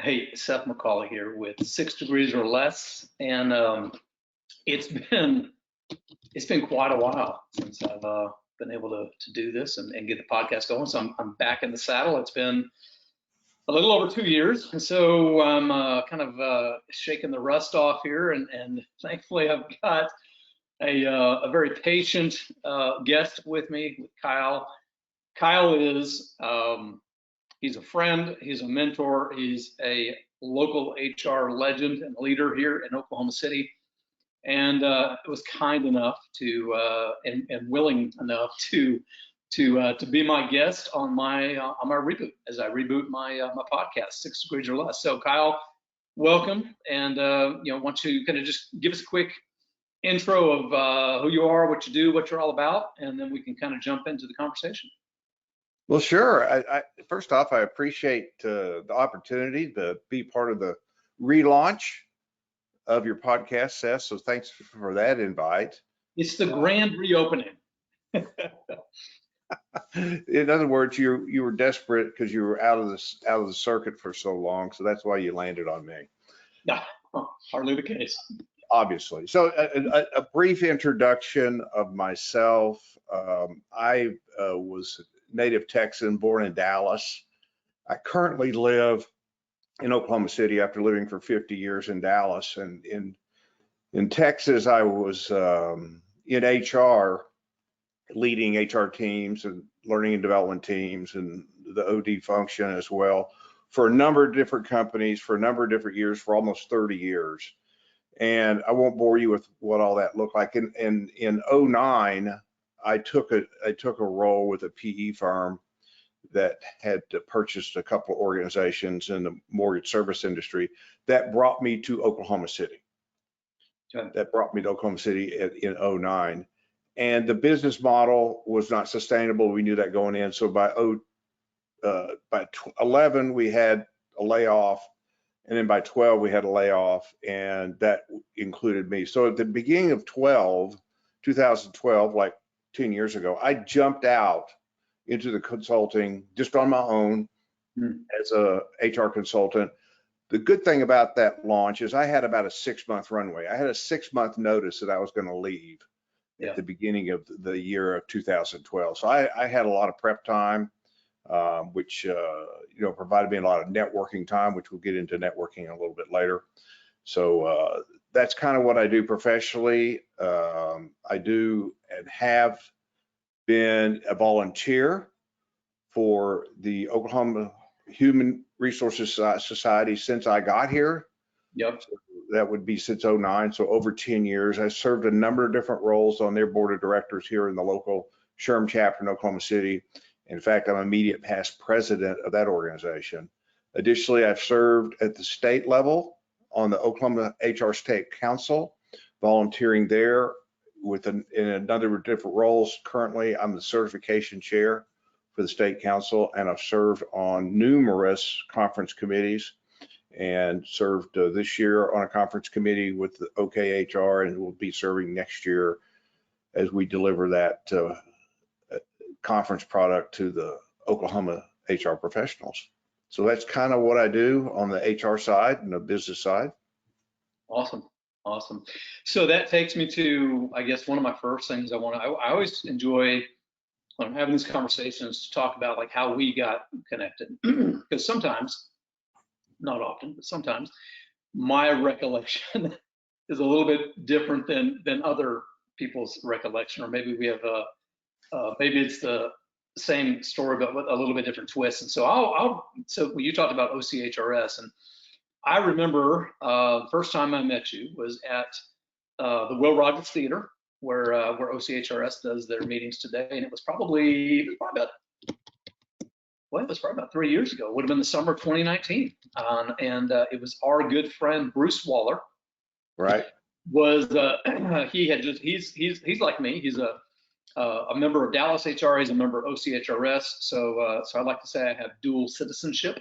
Hey, Seth McCauley here with 6 Degrees or Less, and it's been quite a while since I've been able to do this and get the podcast going. So I'm back in the saddle. It's been a little over 2 years, and so I'm kind of shaking the rust off here, and thankfully I've got a very patient guest with me, with Kyle. Kyle is he's a friend, he's a mentor, he's a local HR legend and leader here in Oklahoma City, and was kind enough to and willing enough to be my guest on my reboot as I reboot my my podcast, 6 Degrees or Less. So Kyle, welcome, and why don't you kind of just give us a quick intro of who you are, what you do, what you're all about, and then we can kind of jump into the conversation. Well, sure. First off, I appreciate the opportunity to be part of the relaunch of your podcast, Seth. So thanks for that invite. It's the grand reopening. In other words, you were desperate because you were out of the circuit for so long, so that's why you landed on me. No, hardly the case. Obviously. So a brief introduction of myself. I was native Texan, born in Dallas. I currently live in Oklahoma City after living for 50 years in Dallas. And in Texas, I was in HR, leading HR teams and learning and development teams and the OD function as well for a number of different companies for a number of different years, for almost 30 years. And I won't bore you with what all that looked like. In 09, I took a role with a PE firm that had purchased a couple of organizations in the mortgage service industry that brought me to Oklahoma City. Okay. That brought me to Oklahoma City in 09. And the business model was not sustainable. We knew that going in. So by 11, we had a layoff. And then by 12, we had a layoff, and that included me. So at the beginning of 2012, like 10 years ago, I jumped out into the consulting just on my own as a HR consultant. The good thing about that launch is I had about a 6-month runway. I had a 6-month notice that I was going to leave at the beginning of the year of 2012. So I had a lot of prep time, which provided me a lot of networking time, which we'll get into networking a little bit later. So that's kind of what I do professionally. I do and have been a volunteer for the Oklahoma Human Resources Society since I got here. Yep. So that would be since 09, so over 10 years. I served a number of different roles on their board of directors here in the local SHRM chapter in Oklahoma City. In fact, I'm immediate past president of that organization. Additionally, I've served at the state level on the Oklahoma HR State Council, volunteering there in a number of different roles. Currently, I'm the certification chair for the state council, and I've served on numerous conference committees and served this year on a conference committee with the OKHR, and will be serving next year as we deliver that conference product to the Oklahoma HR professionals. So that's kind of what I do on the HR side and the business side. Awesome. So that takes me to, I guess, one of my first things I always enjoy when I'm having these conversations to talk about like how we got connected, because sometimes, not often, but sometimes my recollection is a little bit different than other people's recollection, or maybe we have maybe it's the same story but with a little bit different twist. And so so when you talked about OCHRS, and I remember first time I met you was at the Will Rogers Theater, where OCHRS does their meetings today, and it was probably about 3 years ago. It would have been the summer of 2019, and it was our good friend Bruce Waller. Right. Was he's like me. He's a member of Dallas HR. He's a member of OCHRS. So I'd like to say I have dual citizenship.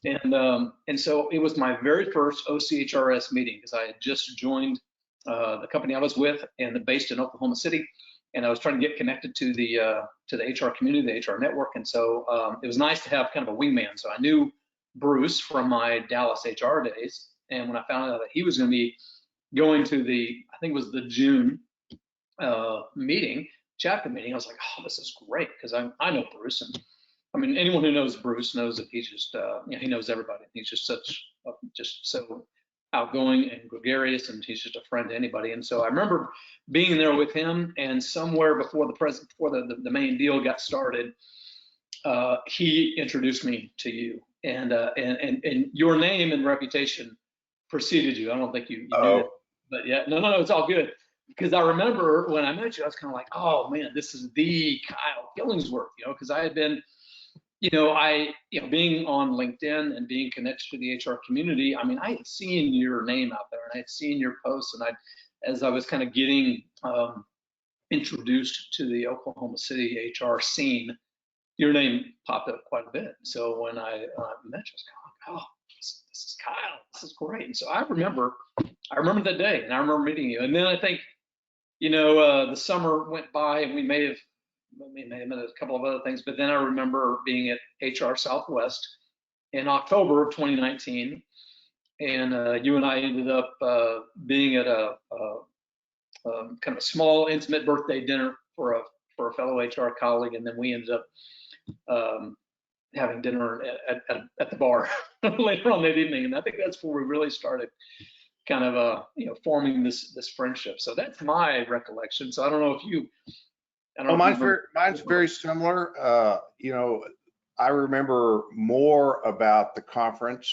And so it was my very first OCHRS meeting, because I had just joined the company I was with, and based in Oklahoma City, and I was trying to get connected to the HR community, the HR network. And so it was nice to have kind of a wingman. So I knew Bruce from my Dallas HR days. And when I found out that he was going to be going to I think it was the June meeting, chapter meeting, I was like, oh, this is great, because I know Bruce, and I mean, anyone who knows Bruce knows that he's just, he knows everybody. He's just just so outgoing and gregarious, and he's just a friend to anybody. And so I remember being there with him, and somewhere before the main deal got started, he introduced me to you, and your name and reputation preceded you. I don't think you knew that, but yeah, no, it's all good. Because I remember when I met you, I was kind of like, oh man, this is the Kyle Killingsworth, because I had been, being on LinkedIn and being connected to the HR community. I mean, I had seen your name out there, and I had seen your posts, and as I was kind of getting introduced to the Oklahoma City HR scene, your name popped up quite a bit. So when I met you, I was kind of like, oh, this is Kyle. This is great. And so I remember that day, and I remember meeting you. And then I think, the summer went by, and we may have met a couple of other things, but then I remember being at HR Southwest in October of 2019, and you and I ended up being at a kind of a small, intimate birthday dinner for a fellow HR colleague, and then we ended up having dinner at the bar later on that evening, and I think that's where we really started kind of forming this friendship. So that's my recollection. So I don't know if you. Mine's very similar. I remember more about the conference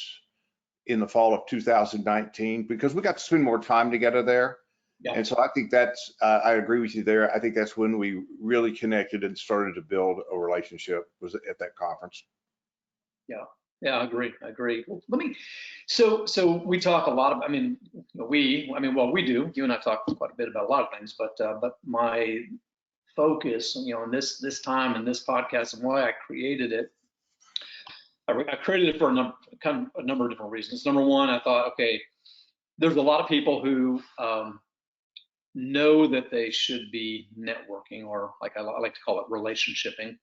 in the fall of 2019 because we got to spend more time together there. Yeah. And so I think I agree with you there. I think that's when we really connected and started to build a relationship, was at that conference. Yeah, I agree. Well, so we talk a lot about, we do, you and I talk quite a bit about a lot of things, but my focus, in this time and this podcast, and why I created it, I created it for a number of different reasons. Number one, I thought, okay, there's a lot of people who know that they should be networking, or like I like to call it relationshiping.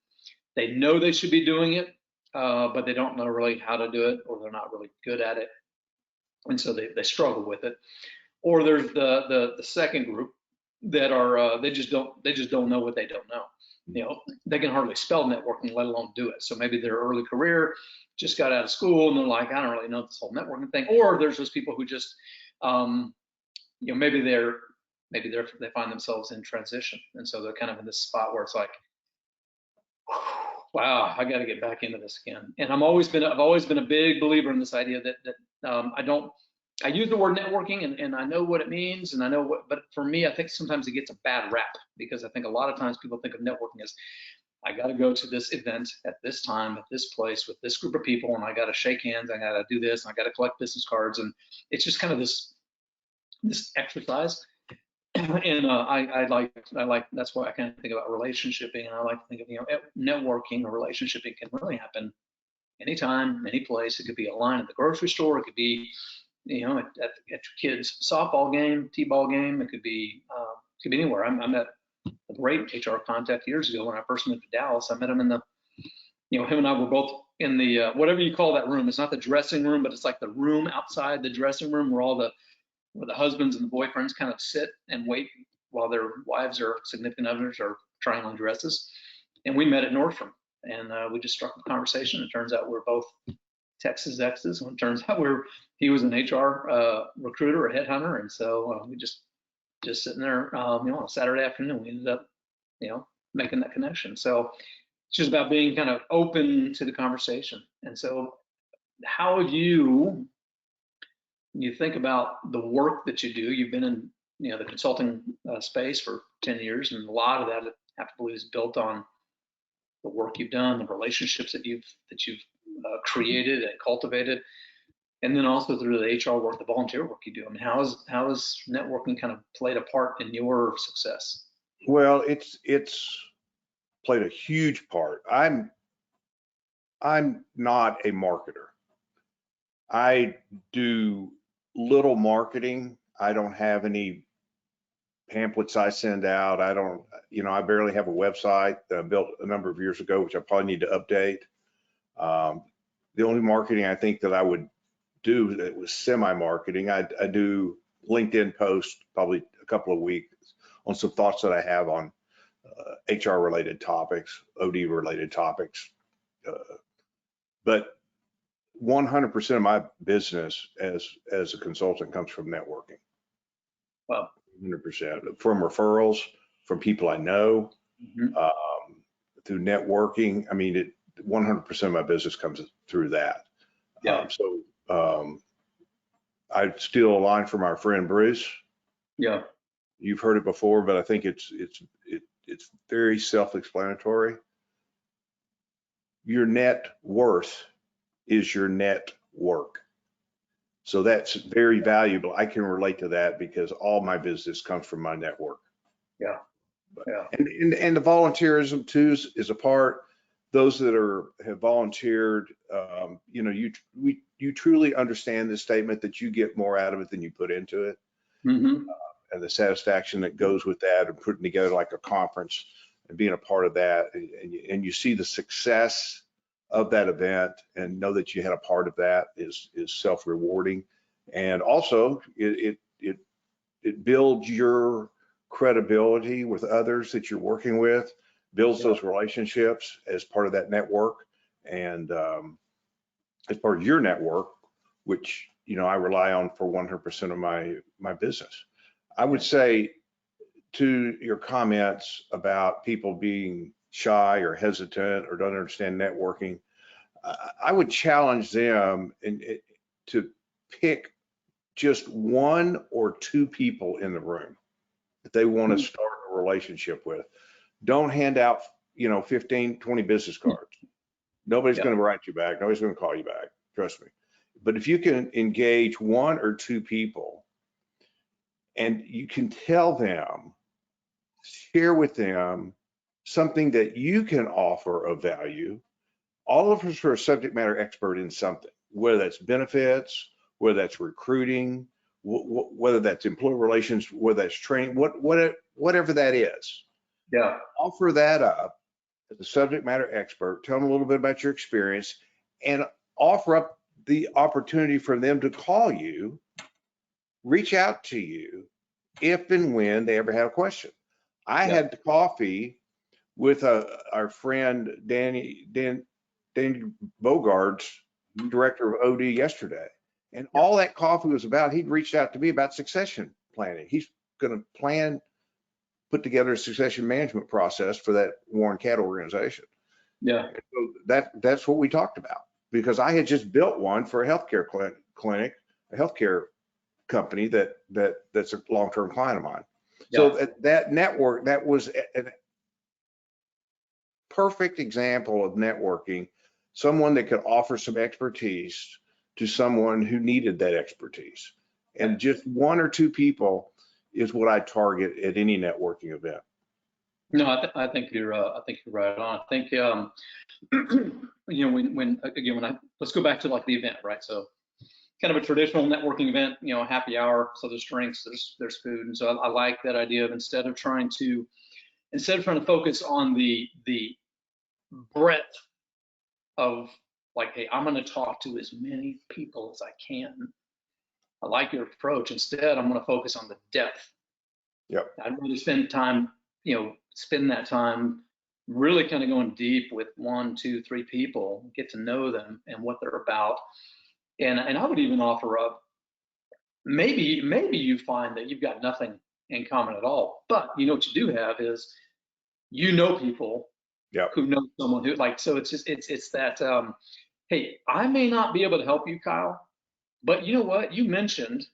They know they should be doing it, but they don't know really how to do it, or they're not really good at it, and so they struggle with it. Or there's the second group that are they just don't know what they don't know. They can hardly spell networking, let alone do it. So maybe their early career, just got out of school, and they're like, I don't really know this whole networking thing. Or there's those people who just maybe they find themselves in transition, and so they're kind of in this spot where it's like, wow, I got to get back into this again. And I've always been a big believer in this idea that I use the word networking, and I know what it means, and I know but for me, I think sometimes it gets a bad rap, because I think a lot of times people think of networking as, I got to go to this event at this time, at this place, with this group of people, and I got to shake hands, I got to do this, and I got to collect business cards, and it's just kind of this exercise. And I like that's why I kind of think about relationshiping, and I like to think of networking or relationshiping can really happen anytime, any place. It could be a line at the grocery store, it could be at your kid's softball game, t-ball game, it could be anywhere. I met a great HR contact years ago when I first moved to Dallas. I met him in the him and I were both in the whatever you call that room. It's not the dressing room, but it's like the room outside the dressing room where where the husbands and the boyfriends kind of sit and wait while their wives or significant others are trying on dresses. And we met at Nordstrom, and we just struck a conversation. It turns out we're both Texas exes, and it turns out he was an HR recruiter, a headhunter, and so we just sitting there, on a Saturday afternoon, we ended up, making that connection. So it's just about being kind of open to the conversation. And so, how have you? When you think about the work that you do, you've been in the consulting space for 10 years, and a lot of that, I have to believe, is built on the work you've done, the relationships that you've created and cultivated, and then also through the HR work, the volunteer work you do. I mean, how has networking kind of played a part in your success? Well, it's played a huge part. I'm not a marketer. I do little marketing. I don't have any pamphlets I send out. I don't, I barely have a website that I built a number of years ago, which I probably need to update. the only marketing I think that I would do that was semi-marketing. I do LinkedIn posts probably a couple of weeks on some thoughts that I have on HR related topics, OD related topics. But 100% of my business as a consultant comes from networking. Wow. 100% from referrals, from people I know, through networking. I mean, 100% of my business comes through that. Yeah. I steal a line from our friend Bruce. Yeah. You've heard it before, but I think it's very self-explanatory. Your net worth is your net work. So that's very valuable. I can relate to that because all my business comes from my network. Yeah. Yeah. And the volunteerism too is a part. Those that have volunteered, you know, you truly understand the statement that you get more out of it than you put into it. And the satisfaction that goes with that, and putting together like a conference and being a part of that, and you see the success of that event and know that you had a part of that is self-rewarding. And also it builds your credibility with others that you're working with, builds those relationships as part of that network, and as part of your network, which, you know, I rely on for 100% of my business. I would say to your comments about people being shy or hesitant or don't understand networking, I would challenge them to pick just one or two people in the room that they want to start a relationship with. Don't hand out, you know, 15, 20 business cards. Nobody's going to write you back. Nobody's going to call you back. Trust me. But if you can engage one or two people and you can tell them, share with them something that you can offer of value. All of us are a subject matter expert in something, whether that's benefits, whether that's recruiting, whether that's employee relations, whether that's training, whatever that is. Yeah. Offer that up as a subject matter expert, tell them a little bit about your experience, and offer up the opportunity for them to call you, reach out to you if and when they ever have a question. I had the coffee with our friend Danny Bogarts, director of OD, yesterday, and all that coffee was about, he'd reached out to me about succession planning. He's going to put together a succession management process for that Warren Cat organization. Yeah. So that's what we talked about, because I had just built one for a healthcare clinic, a healthcare company that's a long-term client of mine. So that network, that was a perfect example of networking, someone that could offer some expertise to someone who needed that expertise. And just one or two people is what I target at any networking event. No, I think you're right on. I think you know, let's go back to like the event, right? So kind of a traditional networking event, you know, a happy hour. So there's drinks, there's food, and so I like that idea of instead of trying to focus on the breadth of like, hey, I'm going to talk to as many people as I can. I like your approach. Instead, I'm going to focus on the depth. Yep. I'd really spend that time really kind of going deep with 1, 2, 3 people, get to know them and what they're about. And I would even offer up, maybe you find that you've got nothing in common at all, but you know what you do have is, you know, people who know someone who, like, so it's just, it's that, hey, I may not be able to help you, Kyle, but you know what? You mentioned,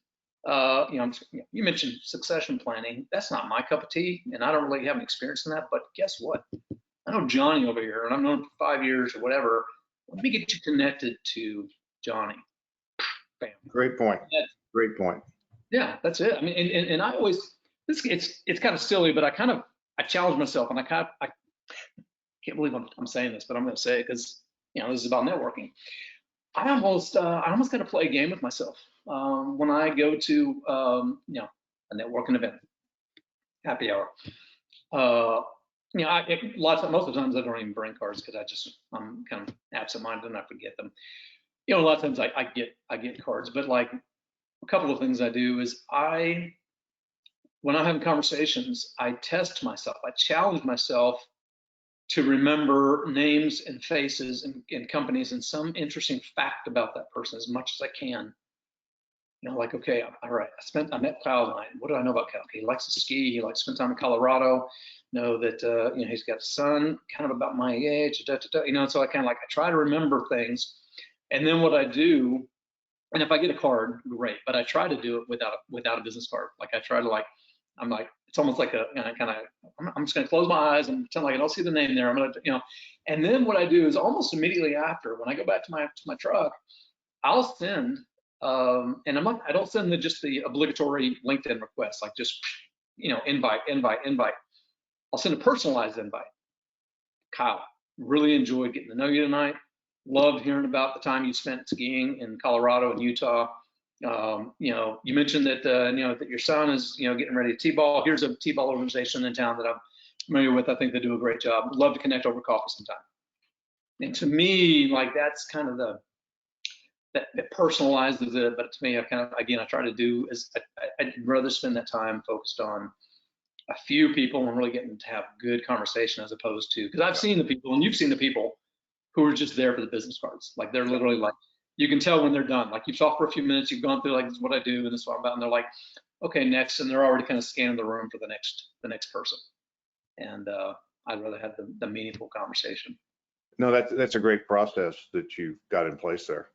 you mentioned succession planning. That's not my cup of tea, and I don't really have an experience in that, but guess what? I know Johnny over here, and I've known him for 5 years or whatever. Let me get you connected to Johnny. Bam. Great point. Great point. Yeah, that's it. I mean, and I always, it's kind of silly, but I challenge myself, and I can't believe I'm saying this, but I'm going to say it because, you know, this is about networking. I almost got to play a game with myself when I go to, you know, a networking event, happy hour. You know, most of the times I don't even bring cards because I'm kind of absent-minded and I forget them. a lot of times I get cards, but like a couple of things I do is when I'm having conversations, I test myself. I challenge myself to remember names and faces and companies and some interesting fact about that person as much as I can. Like, okay, all right, I met Kyle tonight. What do I know about Kyle? Okay, he likes to ski. He likes to spend time in Colorado. Know that, he's got a son kind of about my age, so I kind of I try to remember things. And then what I do, and if I get a card, great, but I try to do it without a business card. Like I try to I'm like, it's almost like I'm just going to close my eyes and pretend like I don't see the name there. I'm going to, and then what I do is almost immediately after, when I go back to my truck, I'll send, and I don't send just the obligatory LinkedIn request, like just, invite. I'll send a personalized invite. Kyle, really enjoyed getting to know you tonight. Loved hearing about the time you spent skiing in Colorado and Utah. You mentioned that that your son is getting ready to t-ball. Here's a t-ball organization in town that I'm familiar with. I think they do a great job. Love to connect over coffee sometime. And to me, like that's kind of that personalizes it. But to me, I try to do is I'd rather spend that time focused on a few people and really getting to have good conversation as opposed to, because I've seen the people and you've seen the people who are just there for the business cards. Like they're literally like, you can tell when they're done. Like you've talked for a few minutes, you've gone through like, this is what I do and this is what I'm about. And they're like, okay, next. And they're already kind of scanning the room for the next person. And I'd rather have the meaningful conversation. No, that's a great process that you've got in place there.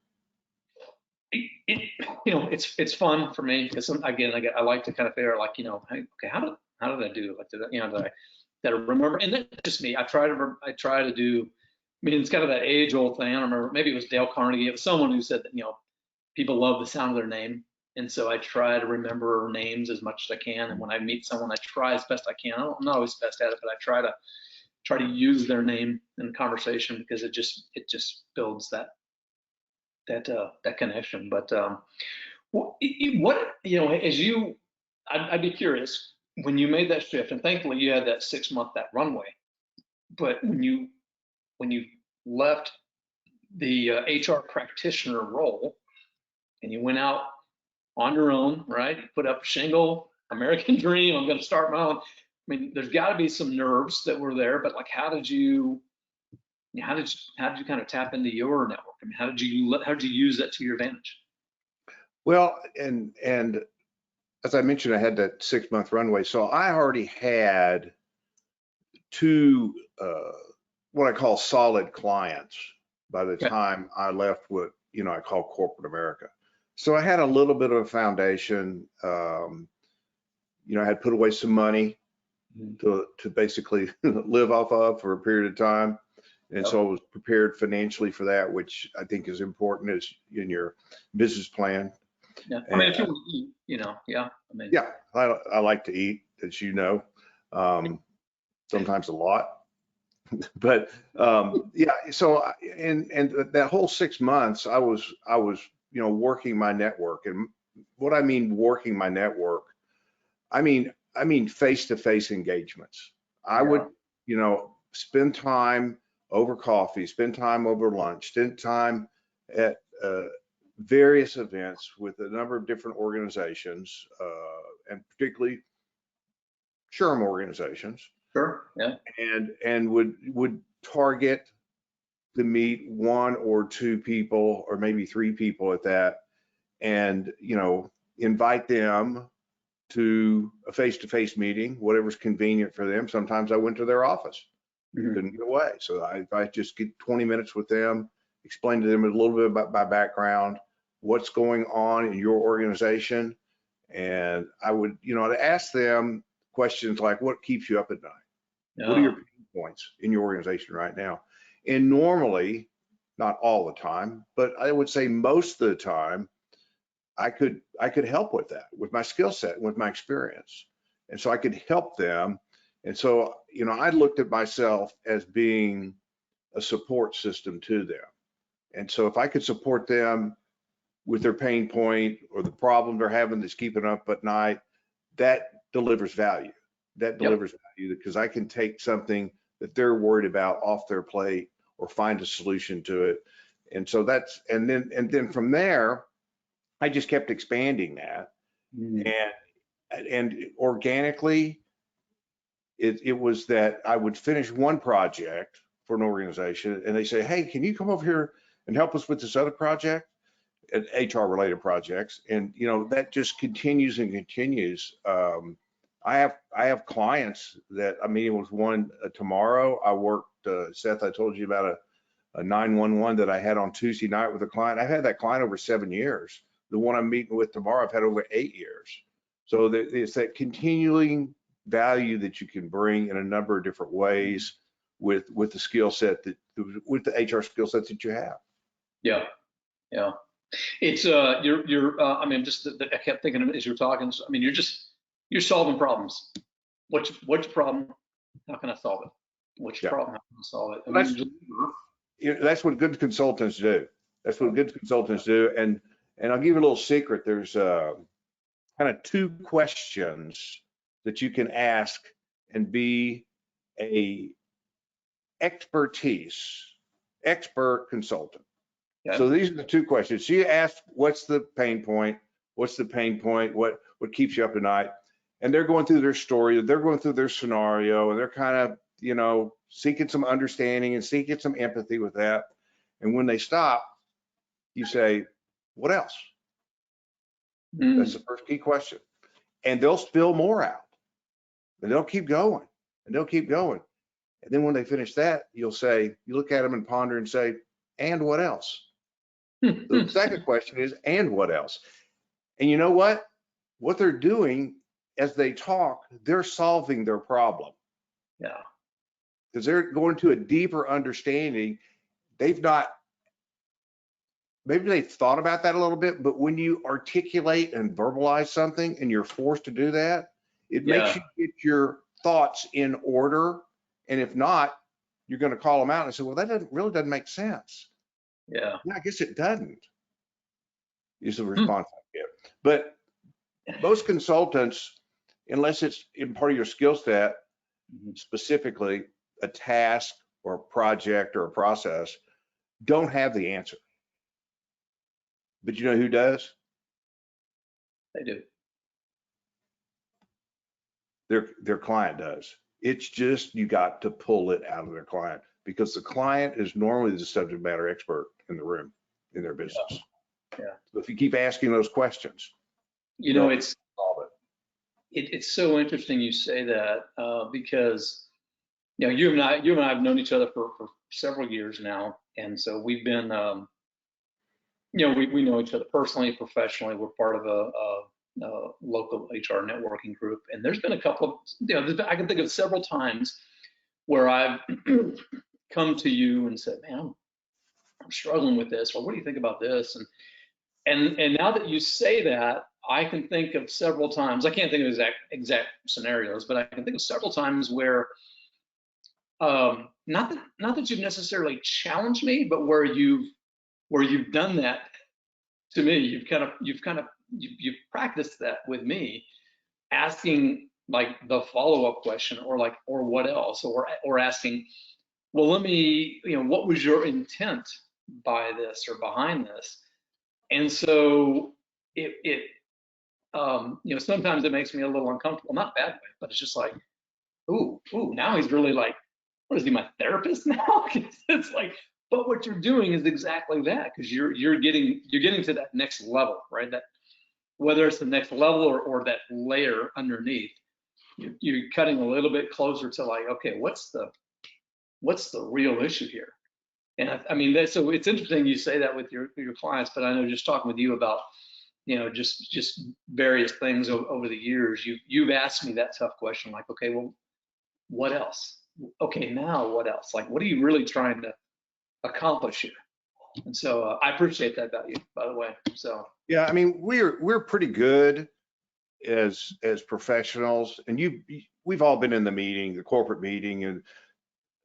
It's fun for me because I like to kind of figure like, hey, okay, how did I do? Like, did I remember? And that's just me. I try to do. I mean, it's kind of that age-old thing. I don't remember. Maybe it was Dale Carnegie. It was someone who said that people love the sound of their name, and so I try to remember names as much as I can. And when I meet someone, I try as best I can. I'm not always best at it, but I try to use their name in conversation because it just builds that connection. But I'd be curious when you made that shift, and thankfully you had that 6 month that runway. But when you left the HR practitioner role and you went out on your own, right? You put up a shingle, American dream, I'm going to start my own. I mean, there's got to be some nerves that were there, but like, how did you kind of tap into your network? I mean, how did you use that to your advantage? Well, and as I mentioned, I had that 6 month runway. So I already had two, what I call solid clients by the time I left what, I call corporate America. So I had a little bit of a foundation. I had put away some money to basically live off of for a period of time. And so I was prepared financially for that, which I think is important as in your business plan. Yeah. I mean, if you want to eat, yeah. I mean, yeah, I like to eat, as you know, sometimes a lot. But yeah, so and that whole 6 months, I was working my network. And what I mean working my network, I mean face-to-face engagements. I would spend time over coffee, spend time over lunch, spend time at various events with a number of different organizations, and particularly SHRM organizations. Sure. Yeah. And would target to meet one or two people or maybe three people at that, and invite them to a face-to-face meeting, whatever's convenient for them. Sometimes I went to their office. Couldn't get away. So I just get 20 minutes with them, explain to them a little bit about my background, what's going on in your organization. And I would, to ask them questions like, what keeps you up at night? Yeah. What are your pain points in your organization right now? And normally, not all the time, but I would say most of the time, I could help with that, with my skill set, with my experience. And so I could help them. And so, I looked at myself as being a support system to them. And so if I could support them with their pain point or the problem they're having that's keeping them up at night, that delivers value. That delivers value because I can take something that they're worried about off their plate or find a solution to it. And so that's, and then from there, I just kept expanding that. And organically, it was that I would finish one project for an organization and they say, hey, can you come over here and help us with this other project? HR related projects. And, you know, that just continues and continues. I have clients that I'm meeting with one tomorrow. I worked, Seth, I told you about a 911 that I had on Tuesday night with a client. I've had that client over 7 years. The one I'm meeting with tomorrow, I've had over 8 years. So it's that continuing value that you can bring in a number of different ways with the skill set with the HR skill set that you have. Yeah, yeah. It's I mean, I kept thinking of it as you're talking. I mean, you're solving problems. What's your problem? How can I solve it? What's your problem? How can I solve it? That's what good consultants do. That's what good consultants do. And I'll give you a little secret. There's kind of 2 questions that you can ask and be a expert consultant. Okay. So these are the 2 questions. So you ask, what's the pain point? What's the pain point? What keeps you up at night? And they're going through their story, they're going through their scenario, and they're kind of, you know, seeking some understanding and seeking some empathy with that. And when they stop, you say, what else? That's the first key question. And they'll spill more out. And they'll keep going. And they'll keep going. And then when they finish that, you'll say, you look at them and ponder and say, and what else? The second question is, and what else? And you know what? What they're doing as they talk, they're solving their problem. Yeah. Because they're going to a deeper understanding. Maybe they've thought about that a little bit, but when you articulate and verbalize something and you're forced to do that, it makes you get your thoughts in order. And if not, you're going to call them out and say, well, that really doesn't make sense. Yeah. I guess it doesn't, is the response I get. But most consultants, unless it's in part of your skill set, specifically a task or a project or a process, don't have the answer. But you know who does? They do. Their client does. It's just, you got to pull it out of their client, because the client is normally the subject matter expert in the room, in their business. Yeah. So if you keep asking those questions, you know, solve it. It's so interesting you say that, because, you know, you and I have known each other for several years now. And so we've been, you know, we know each other personally, professionally. We're part of a local HR networking group. And there's been a couple of, you know, I can think of several times where I've come to you and said, man, I'm struggling with this, or what do you think about this? And now that you say that, I can think of several times. I can't think of exact scenarios, but I can think of several times where, not that you've necessarily challenged me, but where you've done that to me. You've practiced that with me, asking like the follow-up question, or what else, or asking, well, let me, you know, what was your intent by this or behind this? And so you know, sometimes it makes me a little uncomfortable, not bad way, but it's just like, ooh, now he's really like, what is he, my therapist now? It's like, but what you're doing is exactly that, because you're getting to that next level, right? That, whether it's the next level or that layer underneath, you're cutting a little bit closer to like, okay, what's the real issue here? And I mean, so it's interesting you say that with your clients, but I know just talking with you about, you know, just various things over the years, you've asked me that tough question, like, okay, well, what else? Okay, now what else? Like, what are you really trying to accomplish here? And so I appreciate that value, by the way. So yeah, I mean, we're pretty good as professionals, and we've all been in the meeting, the corporate meeting, and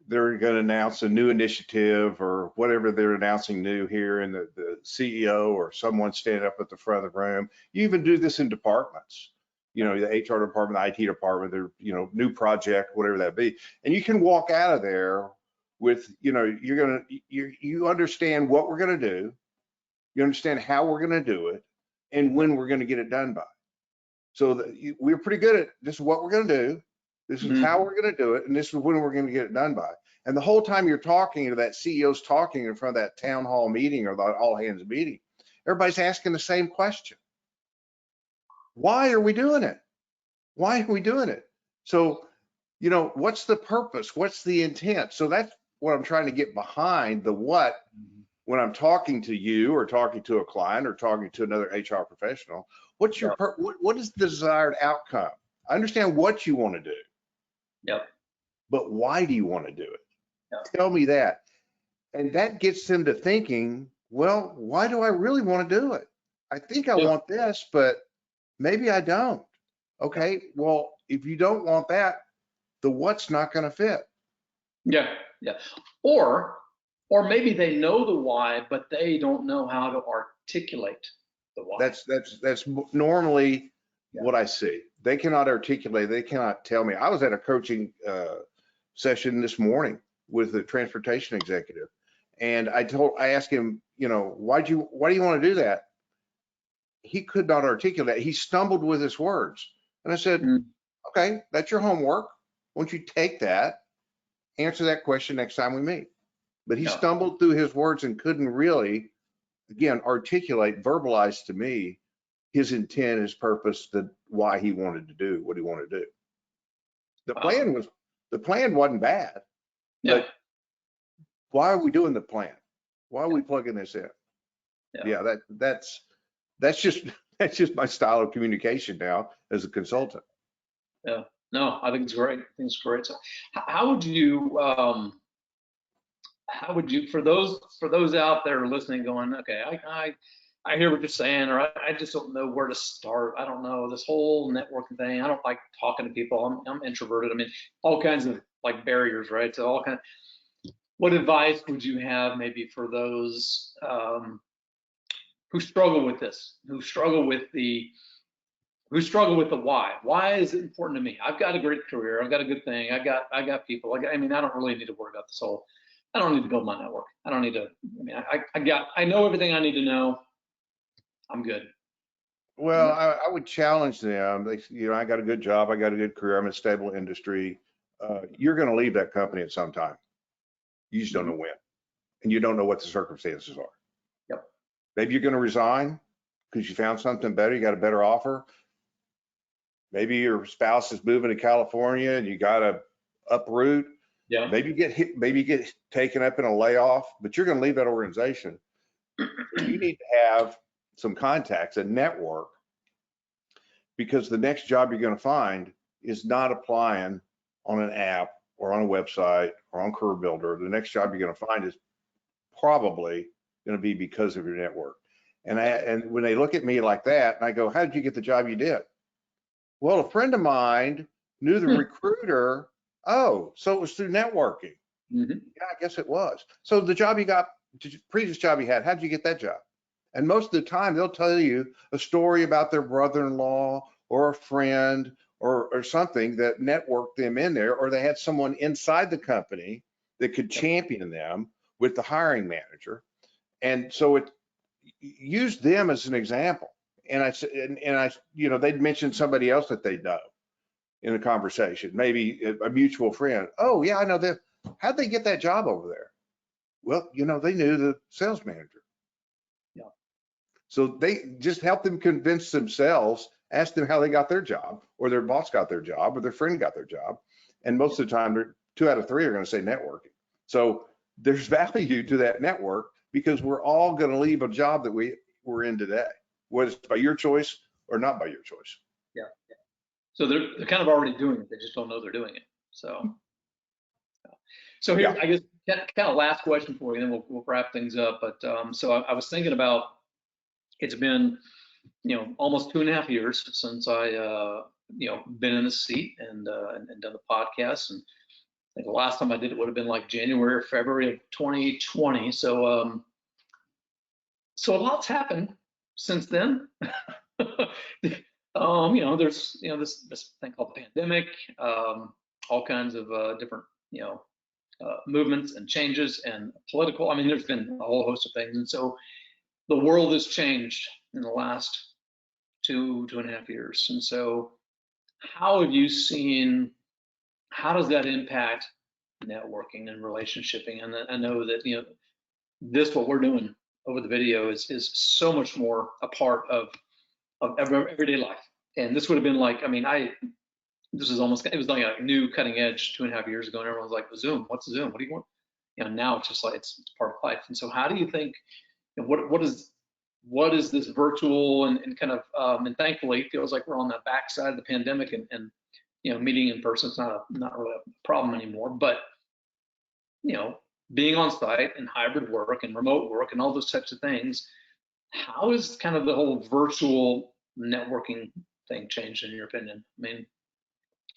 they're going to announce a new initiative or whatever they're announcing new here, and the CEO or someone stand up at the front of the room. You even do this in departments, you know, the HR department, the IT department, they're, you know, new project, whatever that be. And you can walk out of there with, you understand what we're going to do, you understand how we're going to do it, and when we're going to get it done by. So we're pretty good at this is what we're going to do, this is how we're going to do it, and this is when we're going to get it done by. And the whole time you're talking to that CEO's talking in front of that town hall meeting or the all hands meeting, everybody's asking the same question. Why are we doing it? Why are we doing it? So, what's the purpose? What's the intent? So that's what I'm trying to get behind the what when I'm talking to you or talking to a client or talking to another HR professional. What's your what is the desired outcome? I understand what you want to do. Yep. But why do you want to do it? Yep. Tell me that. And that gets them to thinking, well, why do I really want to do it? I think I want this, but maybe I don't. Okay, well, if you don't want that, the what's not going to fit. Yeah. Or maybe they know the why, but they don't know how to articulate the why. That's normally what I see. They cannot articulate. They cannot tell me. I was at a coaching session this morning with the transportation executive, and I asked him, why do you want to do that? He could not articulate. He stumbled with his words, and I said, okay, that's your homework. Why don't you take that, answer that question next time we meet? But he stumbled through his words and couldn't really, again, articulate, verbalize to me his intent, his purpose, why he wanted to do what he wanted to do. The plan wasn't bad. But why are we doing the plan? Why are we plugging this in? That's just my style of communication now as a consultant. Yeah, no, I think it's great. So how would you for those out there listening going, okay, I hear what you're saying, or I just don't know where to start. I don't know this whole networking thing. I don't like talking to people. I'm introverted. I mean, all kinds of like barriers, right? So what advice would you have maybe for those who struggle with this, who struggle with the why? Why is it important to me? I've got a great career. I've got a good thing. I got people. I mean, I don't really need to worry about this whole. I don't need to build my network. I don't need to. I mean, I know everything I need to know. I'm good. Well, I would challenge them. I got a good job. I got a good career. I'm in a stable industry. You're going to leave that company at some time. You just don't know when, and you don't know what the circumstances are. Yep. Maybe you're going to resign because you found something better. You got a better offer. Maybe your spouse is moving to California and you got to uproot. Yeah. Maybe you get hit. Maybe you get taken up in a layoff. But you're going to leave that organization. You need to have some contacts, a network, because the next job you're going to find is not applying on an app or on a website or on Career Builder. The next job you're going to find is probably going to be because of your network. And when they look at me like that, and I go, how did you get the job you did? Well, a friend of mine knew the recruiter. Oh, so it was through networking. Yeah, I guess it was. So the job you got, the previous job you had, how did you get that job? And most of the time they'll tell you a story about their brother-in-law or a friend or something that networked them in there, or they had someone inside the company that could champion them with the hiring manager. And so use them as an example. And I they'd mention somebody else that they know in a conversation, maybe a mutual friend. Oh yeah, I know them. How'd they get that job over there? Well, they knew the sales manager. Yeah. So they just help them convince themselves, ask them how they got their job, or their boss got their job, or their friend got their job. And most of the time, 2 out of 3 are going to say networking. So there's value to that network because we're all going to leave a job that we're in today, whether it's by your choice or not by your choice. Yeah. So they're kind of already doing it. They just don't know they're doing it. So here, I guess, kind of last question for you, and then we'll wrap things up. But so I was thinking about, it's been, almost 2.5 years since I, been in the seat and done the podcast. And I think the last time I did it would have been like January or February of 2020. So a lot's happened since then. There's this thing called the pandemic, all kinds of different movements and changes and political. I mean, there's been a whole host of things. And so the world has changed in the last 2.5 years. And so how have you seen, how does that impact networking and relationshiping? And I know that, you know, this, what we're doing over the video is so much more a part of everyday life. And this would have been like, I mean, this is almost, it was like a new cutting edge 2.5 years ago, and everyone was like, Zoom, what's Zoom? What do you want? You know, now it's just like, it's part of life. And so how do you think, you know, what is this virtual and kind of, and thankfully it feels like we're on the backside of the pandemic, and you know, meeting in person is not really a problem anymore, but you know, being on site and hybrid work and remote work and all those types of things, how is kind of the whole virtual networking thing changed in your opinion? I mean,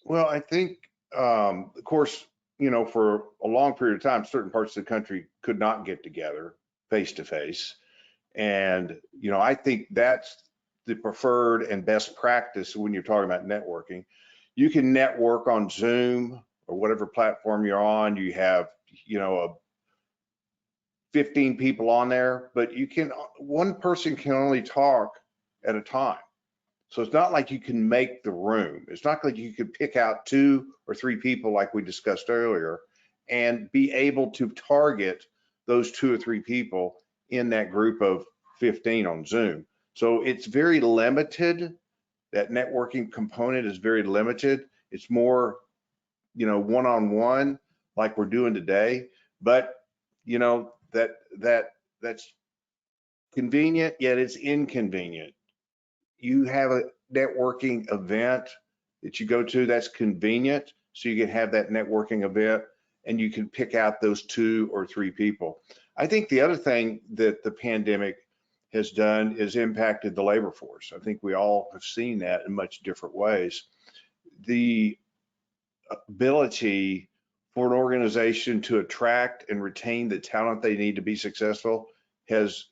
Well, I think, of course, you know, for a long period of time, certain parts of the country could not get together face to face. And, you know, I think that's the preferred and best practice when you're talking about networking. You can network on Zoom or whatever platform you're on. You have, you know, 15 people on there, but one person can only talk at a time. So it's not like you can make the room. It's not like you could pick out 2 or 3 people like we discussed earlier and be able to target those 2 or 3 people in that group of 15 on Zoom. So it's very limited. That networking component is very limited. It's more, you know, one-on-one like we're doing today. But, you know, that's convenient, yet it's inconvenient. You have a networking event that you go to that's convenient, so you can have that networking event and you can pick out those 2 or 3 people. I think the other thing that the pandemic has done is impacted the labor force. I think we all have seen that in much different ways. The ability for an organization to attract and retain the talent they need to be successful is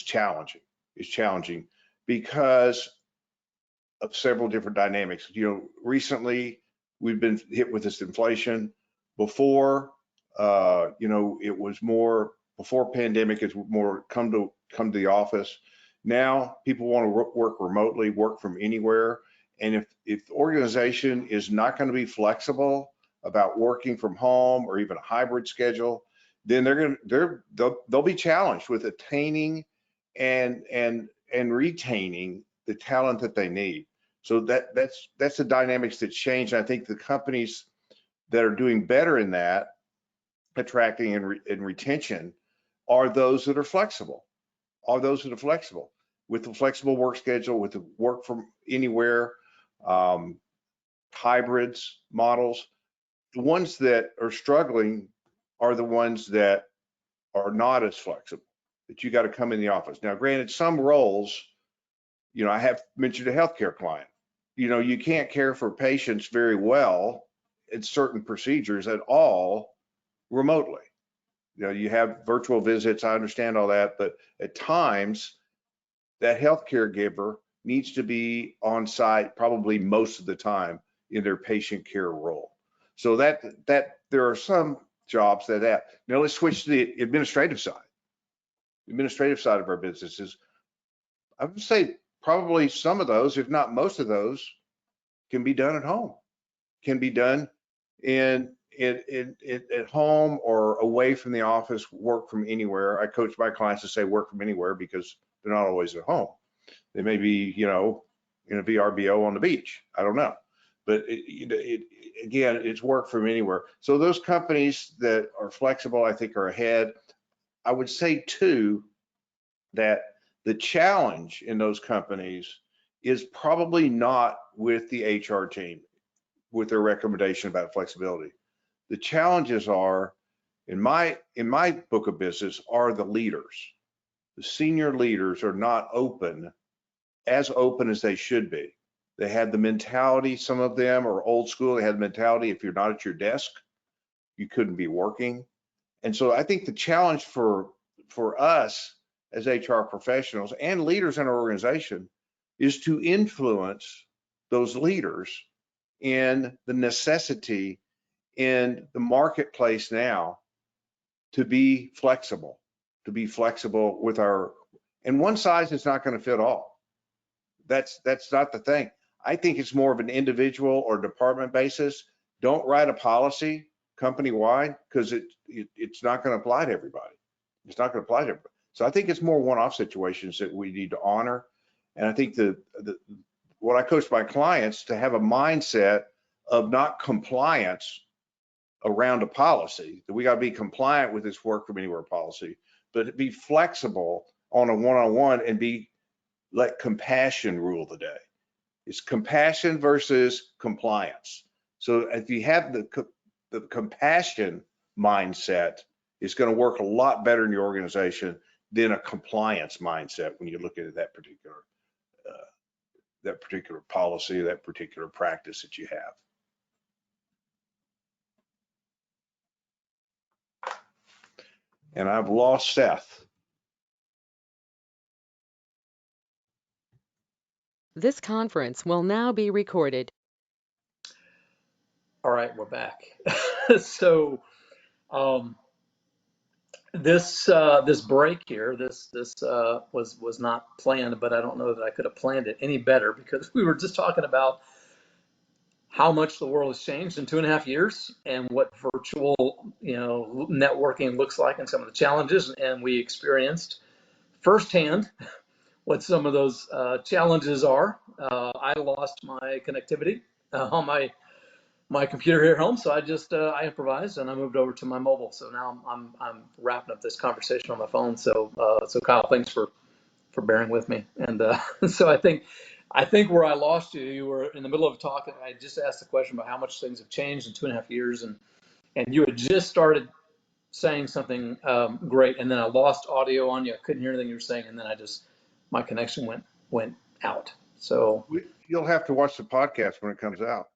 challenging. It's challenging because of several different dynamics. You know, recently we've been hit with this inflation. Before, you know, it was more, before pandemic, it's more come to the office. Now people want to work remotely, work from anywhere. And if the organization is not going to be flexible about working from home or even a hybrid schedule, then they'll be challenged with attaining and retaining the talent that they need. So that's the dynamics that change. And I think the companies that are doing better in that, attracting and retention, are those that are flexible. With the flexible work schedule, with the work from anywhere, hybrids models. The ones that are struggling are the ones that are not as flexible, that you got to come in the office. Now, granted, some roles, you know, I have mentioned a healthcare client. You know, you can't care for patients very well in certain procedures at all remotely. You know, you have virtual visits, I understand all that, but at times that healthcare giver needs to be on site probably most of the time in their patient care role. So that there are some jobs that. Now let's switch to the administrative side. The administrative side of our businesses. I would say probably some of those, if not most of those, can be done at home, can be done at home or away from the office, work from anywhere. I coach my clients to say work from anywhere because they're not always at home. They may be, you know, in a VRBO on the beach. I don't know. But again, it's work from anywhere. So those companies that are flexible, I think, are ahead. I would say too that the challenge in those companies is probably not with the HR team, with their recommendation about flexibility. The challenges are, in my book of business, are the leaders. The senior leaders are not as open as they should be. They had the mentality, some of them are old school, they had the mentality, if you're not at your desk, you couldn't be working. And so I think the challenge for us as HR professionals and leaders in our organization is to influence those leaders in the necessity in the marketplace now to be flexible with our, and one size is not going to fit all. That's not the thing. I think it's more of an individual or department basis. Don't write a policy company-wide, because it's not going to apply to everybody. It's not going to apply to everybody. So I think it's more one-off situations that we need to honor. And I think what I coach my clients to have a mindset of not compliance around a policy, that we got to be compliant with this work from anywhere policy, but be flexible on a one-on-one and let compassion rule the day. It's compassion versus compliance. So if you have the compassion mindset, it's going to work a lot better in your organization than a compliance mindset when you look at that particular policy, that particular practice that you have. And I've lost Seth. This conference will now be recorded. All right, we're back. So this break here, this was not planned, but I don't know that I could have planned it any better, because we were just talking about how much the world has changed in 2.5 years and what virtual, networking looks like and some of the challenges, and we experienced firsthand what some of those challenges are. I lost my connectivity on my computer here at home, so I improvised and I moved over to my mobile. So now I'm wrapping up this conversation on my phone. So Kyle, thanks for bearing with me. And so I think where I lost you, you were in the middle of talking. I just asked the question about how much things have changed in 2.5 years, and you had just started saying something great, and then I lost audio on you. I couldn't hear anything you were saying, and then my connection went out. So You'll have to watch the podcast when it comes out.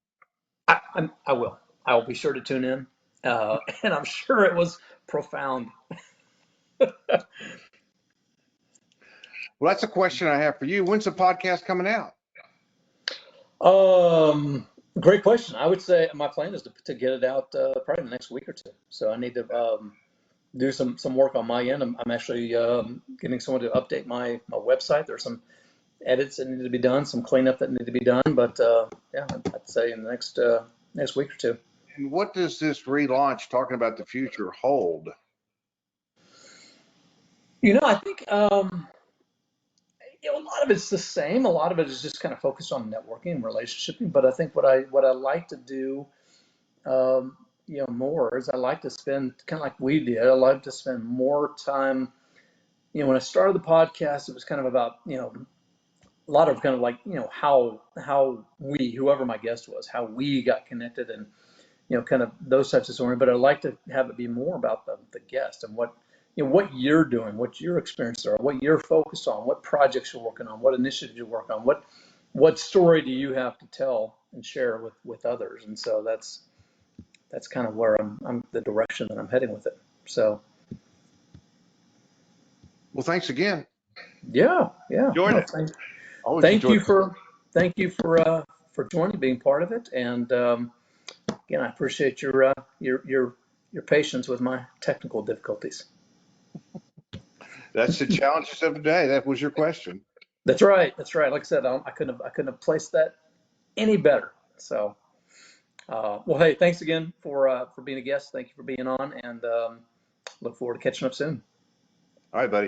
I will. I will be sure to tune in, and I'm sure it was profound. Well, that's a question I have for you. When's the podcast coming out? Great question. I would say my plan is to get it out probably in the next week or two. So I need to do some work on my end. I'm actually getting someone to update my website. There's some edits that need to be done, some cleanup that need to be done. But yeah, I'd say in the next week or two. And what does this relaunch, talking about the future, hold? I think a lot of it's the same. A lot of it is just kind of focused on networking and relationshiping. But I think what I like to do, more is I like to spend, kind of like we did. I like to spend more time. When I started the podcast, it was kind of about a lot of kind of like how we, whoever my guest was, how we got connected, and kind of those types of stories. But I'd like to have it be more about the guest and what you're doing, what your experiences are, what you're focused on, what projects you're working on, what initiatives you work on, what story do you have to tell and share with others. And so that's kind of where I'm the direction that I'm heading with it. So Well, thanks again. yeah. Enjoyed it. Thank you for joining, being part of it. And again, I appreciate your patience with my technical difficulties. That's the challenges of the day. That was your question. That's right. Like I said, I couldn't have placed that any better. So, well, hey, thanks again for being a guest. Thank you for being on, and look forward to catching up soon. All right, buddy.